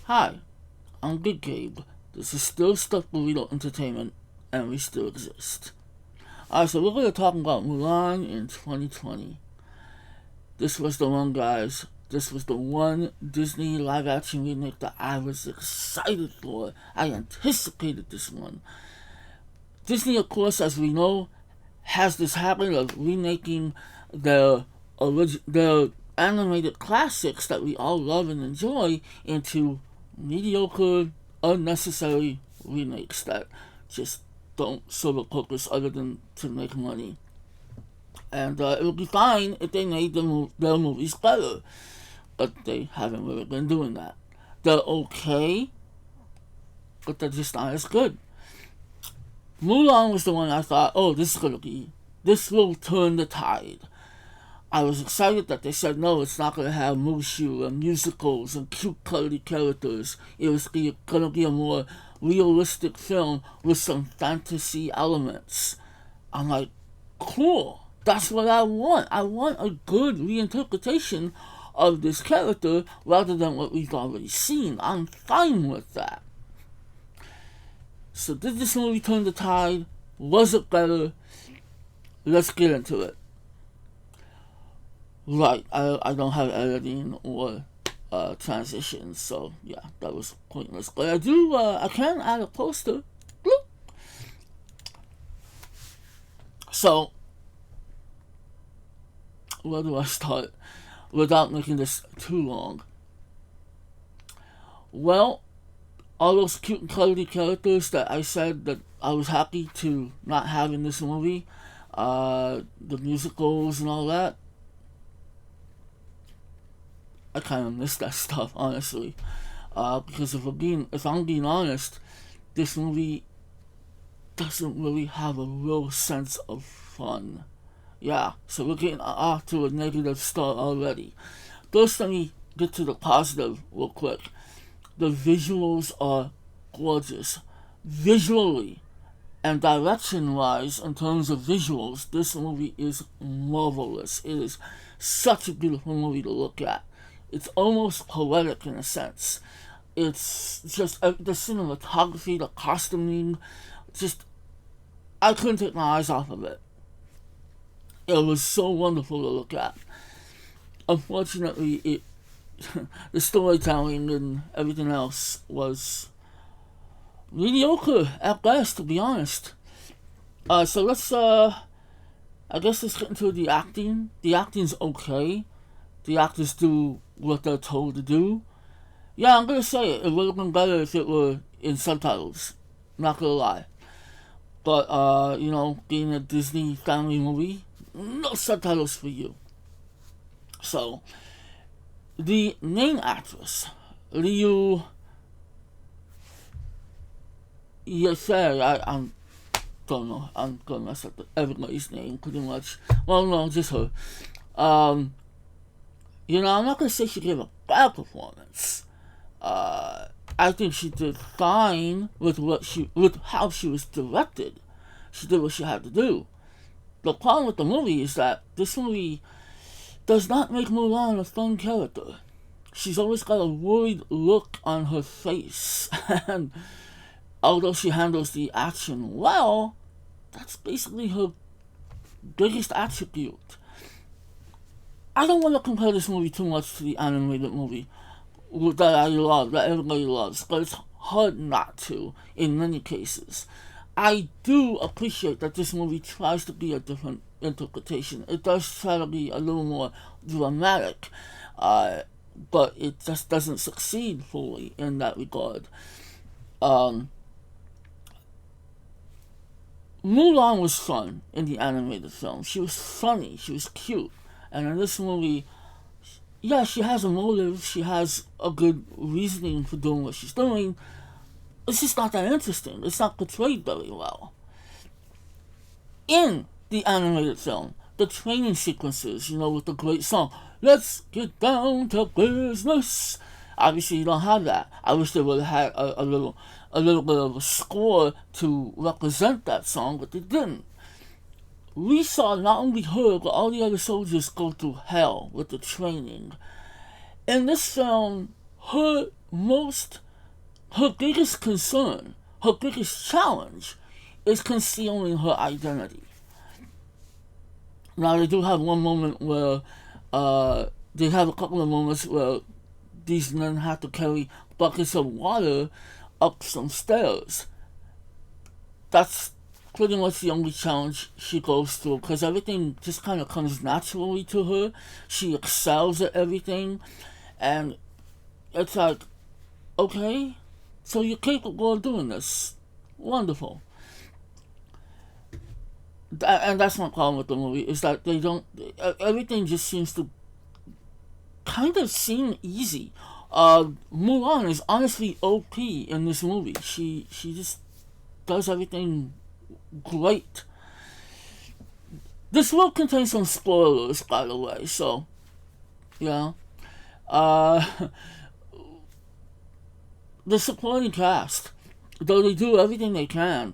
Hi, I'm Good Gabe. This is still Stuck Burrito Entertainment, and we still exist. Alright, so we're going to talk about Mulan in 2020. This was the one, guys. This was the one Disney live action remake that I was excited for. I anticipated this one. Disney, of course, as we know, has this habit of remaking the animated classics that we all love and enjoy into mediocre, unnecessary remakes that just don't serve a purpose other than to make money. And it would be fine if they made their movies better, but they haven't really been doing that. They're okay, but they're just not as good. Mulan was the one I thought, oh, this will turn the tide. I was excited that they said no, it's not going to have Mushu and musicals and cute, cuddly characters. It was going to be a more realistic film with some fantasy elements. I'm like, cool. That's what I want. I want a good reinterpretation of this character rather than what we've already seen. I'm fine with that. So did this movie turn the tide? Was it better? Let's get into it. Right, I don't have editing or transitions, so yeah, that was pointless. But I can add a poster. Bloop. So, where do I start without making this too long? Well, all those cute and cuddly characters that I said that I was happy to not have in this movie, the musicals and all that, I kind of miss that stuff, honestly. Because if I'm being honest, this movie doesn't really have a real sense of fun. Yeah, so we're getting off to a negative start already. First, let me get to the positive real quick. The visuals are gorgeous. Visually and direction-wise, in terms of visuals, this movie is marvelous. It is such a beautiful movie to look at. It's almost poetic in a sense. It's just the cinematography, the costuming, just I couldn't take my eyes off of it. It was so wonderful to look at. Unfortunately, the storytelling and everything else was mediocre at best, to be honest. So I guess let's get into the acting. The acting's okay. The actors do what they're told to do. Yeah, I'm gonna say it. It would have been better if it were in subtitles. Not gonna lie. But, being a Disney family movie, no subtitles for you. So, the main actress, Liu Yefei, I don't know. I'm gonna mess up everybody's name pretty much. Well, no, just her. I'm not gonna say she gave a bad performance. I think she did fine with how she was directed. She did what she had to do. The problem with the movie is that this movie does not make Mulan a fun character. She's always got a worried look on her face, and although she handles the action well, that's basically her biggest attribute. I don't want to compare this movie too much to the animated movie that I love, that everybody loves, but it's hard not to in many cases. I do appreciate that this movie tries to be a different interpretation. It does try to be a little more dramatic, but it just doesn't succeed fully in that regard. Mulan was fun in the animated film. She was funny, she was cute. And in this movie, yeah, she has a motive, she has a good reasoning for doing what she's doing. It's just not that interesting. It's not portrayed very well. In the animated film, the training sequences, with the great song, "Let's get down to business." Obviously, you don't have that. I wish they would have had a little bit of a score to represent that song, but they didn't. We saw not only her, but all the other soldiers go through hell with the training. In this film, her her biggest concern, her biggest challenge, is concealing her identity. Now they do have one moment where they have a couple of moments where these men have to carry buckets of water up some stairs. That's pretty much the only challenge she goes through, because everything just kind of comes naturally to her. She excels at everything, and it's like, okay, so you're capable of doing this. Wonderful. And that's my problem with the movie, is that they don't, everything just seems to kind of seem easy. Mulan is honestly OP in this movie. She just does everything great. This will contain some spoilers, by the way, so yeah. The supporting cast, though they do everything they can,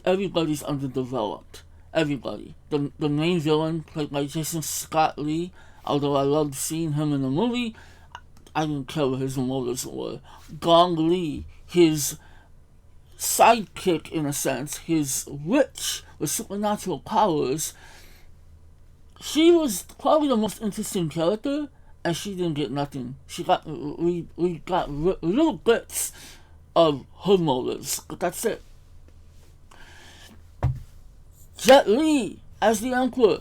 everybody's underdeveloped. Everybody. The main villain, played by Jason Scott Lee, although I loved seeing him in the movie, I didn't care what his motives were. Gong Li, his sidekick in a sense, his witch with supernatural powers, she was probably the most interesting character, and she didn't get nothing. We got little bits of her motives, but that's it. Jet Li as the Emperor.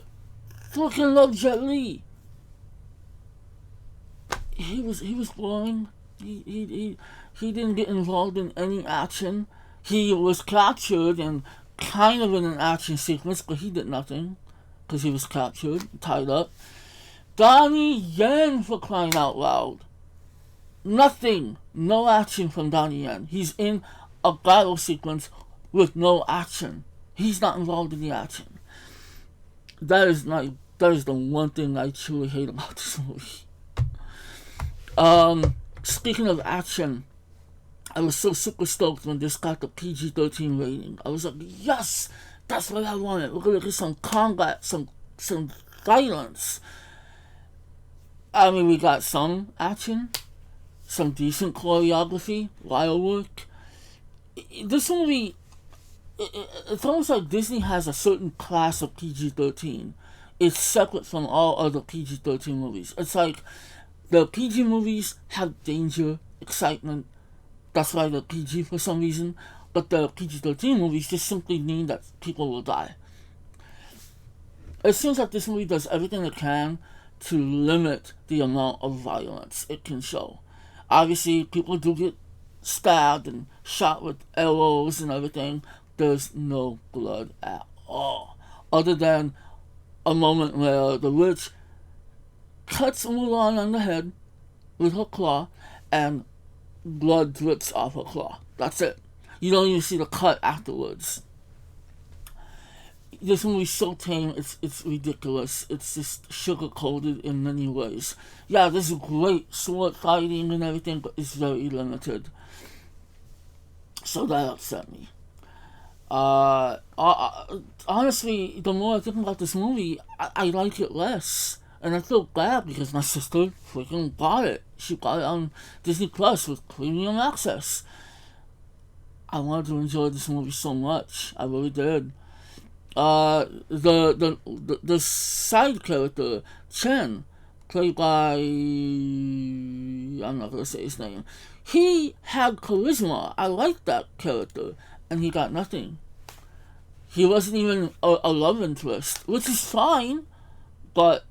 Fucking love Jet Li. He was boring. He didn't get involved in any action. He was captured and kind of in an action sequence, but he did nothing because he was captured, tied up. Donnie Yen, for crying out loud. Nothing. No action from Donnie Yen. He's in a battle sequence with no action. He's not involved in the action. That is the one thing I truly hate about this movie. Speaking of action, I was so super stoked when this got the PG-13 rating. I was like, yes, that's what I wanted. We're gonna get some combat, some violence. I mean, we got some action, some decent choreography, wire work. This movie, it's almost like Disney has a certain class of PG-13. It's separate from all other PG-13 movies. It's like the PG movies have danger, excitement. That's why they're PG for some reason. But the PG-13 movies just simply mean that people will die. It seems like this movie does everything it can to limit the amount of violence it can show. Obviously, people do get stabbed and shot with arrows and everything. There's no blood at all. Other than a moment where the witch cuts Mulan on the head with her claw and blood drips off her claw. That's it. You don't even see the cut afterwards. This movie's so tame, it's ridiculous. It's just sugar-coated in many ways. Yeah, there's great sword fighting and everything, but it's very limited. So that upset me. Honestly, the more I think about this movie, I like it less. And I feel bad because my sister freaking bought it. She bought it on Disney Plus with premium access. I wanted to enjoy this movie so much. I really did. The side character, Chen, played by, I'm not gonna say his name. He had charisma. I liked that character, and he got nothing. He wasn't even a love interest, which is fine, but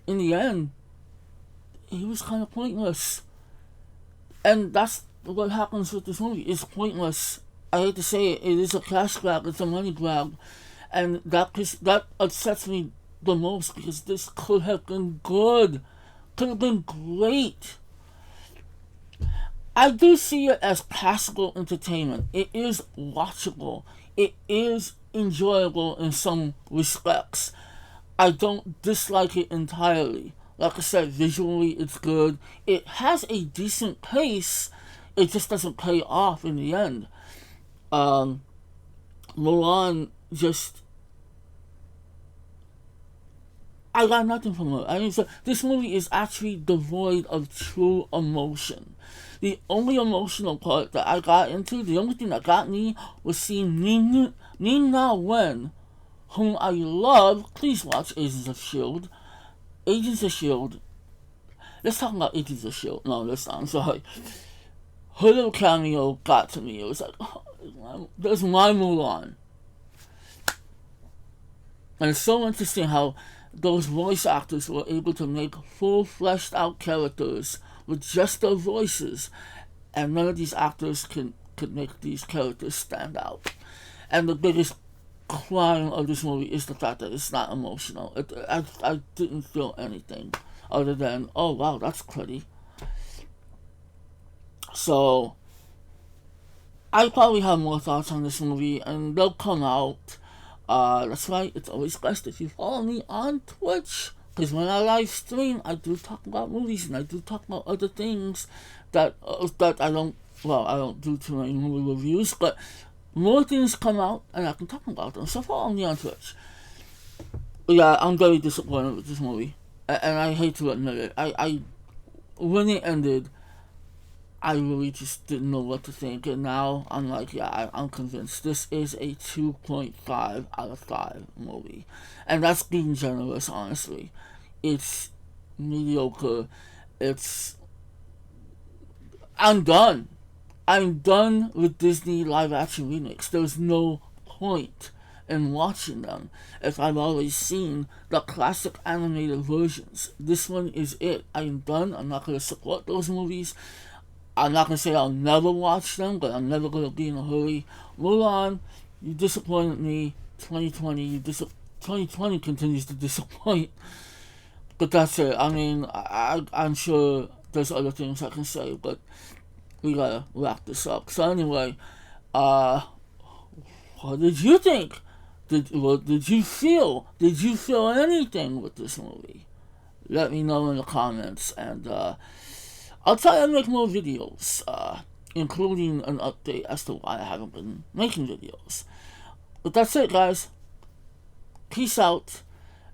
in the end, he was kind of pointless. And that's what happens with this movie. It's pointless. I hate to say it. It is a cash grab. It's a money grab. And that upsets me the most, because this could have been good. Could have been great. I do see it as passable entertainment. It is watchable. It is enjoyable in some respects. I don't dislike it entirely. Like I said, visually it's good. It has a decent pace. It just doesn't pay off in the end. Mulan just I got nothing from it. I mean, so this movie is actually devoid of true emotion. The only emotional part that I got into, the only thing that got me, was seeing Nina Wen, whom I love. Please watch Agents of S.H.I.E.L.D. Agents of S.H.I.E.L.D. Let's talk about Agents of S.H.I.E.L.D. No, let's not. I'm sorry. Her little cameo got to me. It was like, oh, there's my Mulan. And it's so interesting how those voice actors were able to make full fleshed out characters with just their voices, and none of these actors could make these characters stand out. And the biggest crime of this movie is the fact that it's not emotional. I didn't feel anything other than, oh wow, that's pretty. So I probably have more thoughts on this movie, and they'll come out. That's right, it's always best if you follow me on Twitch. Because when I live stream, I do talk about movies and I do talk about other things that I don't. Well, I don't do too many movie reviews, but more things come out and I can talk about them. So follow me on Twitch. But yeah, I'm very disappointed with this movie, and I hate to admit it. I when it ended, I really just didn't know what to think, and now I'm like, yeah, I'm convinced this is a 2.5 out of 5 movie, and that's being generous, honestly. It's mediocre. It's I'm done. I'm done with Disney live action remakes. There's no point in watching them if I've already seen the classic animated versions. This one is it. I'm done. I'm not gonna support those movies. I'm not gonna say I'll never watch them, but I'm never gonna be in a hurry. Mulan, you disappointed me. 2020 continues to disappoint. But that's it. I mean, I'm sure there's other things I can say, but we gotta wrap this up. So anyway, what did you think? What did you feel? Did you feel anything with this movie? Let me know in the comments, and I'll try to make more videos, including an update as to why I haven't been making videos. But that's it, guys. Peace out.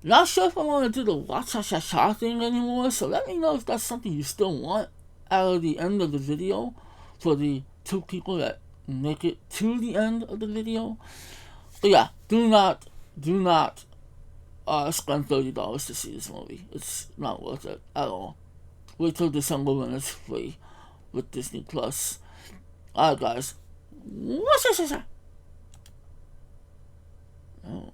Not sure if I want to do the watch-cha-cha-cha thing anymore, so let me know if that's something you still want out of the end of the video for the 2 people that make it to the end of the video. But yeah, do not spend $30 to see this movie. It's not worth it at all. Wait till December when it's free with Disney Plus. Alright, guys. What's this? Oh.